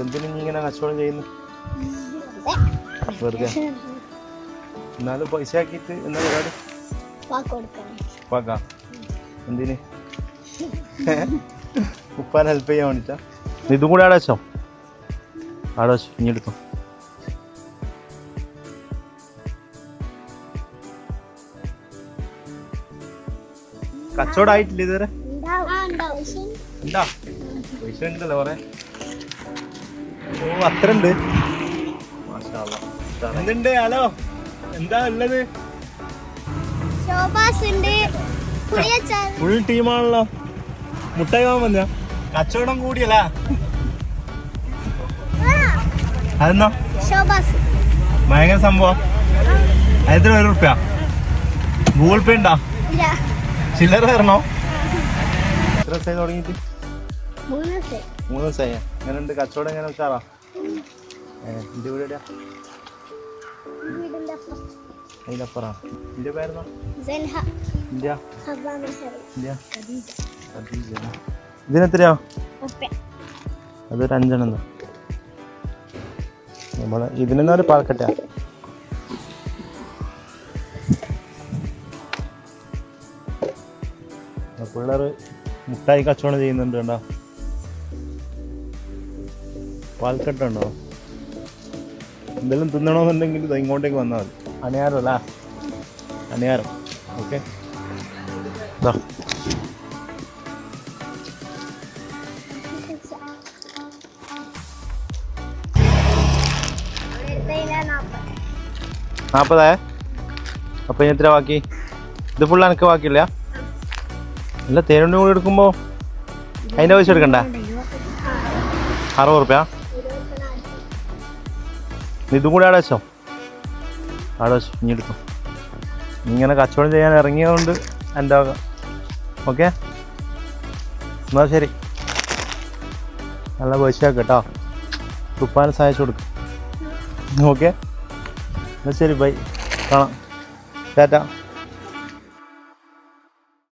ഇതെന്തിനു നീ ഇങ്ങനെ കച്ചവടം ചെയ്യുന്നു? വെറുതെ എന്നാലും പൈസ ആക്കിയിട്ട് എന്താ പരിപാടി? പാക്കാ എന്തിന്? ഉപ്പാൻ ഹെൽപ്പ് ചെയ്യാൻ വേണ്ടിട്ടാ? ഇതും കൂടെ ആടെ വെച്ചോ, ആടെ വെച്ചോ, ഇനി എടുത്തോ. കച്ചവടം ആയിട്ടില്ല ഇതുവരെ? എന്താ പൈസ ഉണ്ടല്ലോ കൊറേ. ഓ അത്ര ഉണ്ട്. എന്തുണ്ട്? ഹലോ, എന്താ ഉള്ളത്? ഫുൾ ടീമാണല്ലോ. മുട്ടായി വാങ്ങാൻ വന്ന കച്ചവടം കൂടിയല്ല. അതെന്നാ ഭയങ്കര സംഭവം. എത്ര ₹1? ഗൂഗിൾ പേ ഉണ്ടോ? ചില്ലറ തരണോ? എത്ര ദിവസമായി തുടങ്ങിയിട്ട്? 3 ദിവസമായി. എങ്ങനെയുണ്ട് കച്ചവടം? എങ്ങനെ ഉഷാറാ? എൻ്റെ വീട് എവിടെയാ? അതിനപ്പുറം. എൻ്റെ പേരെന്നാ? ഇതിനെത്രയാ? അതൊരു 5 നമ്മളെ ഇതിനെന്നാ ഒരു പാൽക്കട്ട. പിള്ളേർ മുട്ടായി കച്ചവടം ചെയ്യുന്നുണ്ട് കണ്ടോ. പാൽക്കട്ട ഉണ്ടോ? എന്തെങ്കിലും തിന്നണമെന്നുണ്ടെങ്കിൽ ഇത് ഇങ്ങോട്ടേക്ക് വന്നാൽ മതി. അണിയാരം അല്ല, അണിയാരം. ഓക്കെ, ഇതാ 40. അപ്പം ഇനി എത്ര ബാക്കി? ഇത് ഫുള്ള് എനിക്ക് ബാക്കിയില്ല. അല്ല, തേനുണ്ടി കൂടി എടുക്കുമ്പോൾ അതിൻ്റെ പൈസ എടുക്കണ്ടേ? ₹60. ഇതും കൂടി ആടെ വെച്ചോ, ആടെ വെച്ചോ, ഇനി എടുക്കും. ഇങ്ങനെ കച്ചവടം ചെയ്യാൻ ഇറങ്ങിയതുകൊണ്ട് എൻ്റെ ആകാം. ഓക്കെ, എന്നാൽ ശരി. നല്ല പൈസ കേട്ടോ, ഉപ്പാനെ സഹായിച്ചു കൊടുക്കും. ഓക്കെ, എന്നാൽ ശരി, ബൈ, കാണാം, ടാറ്റ.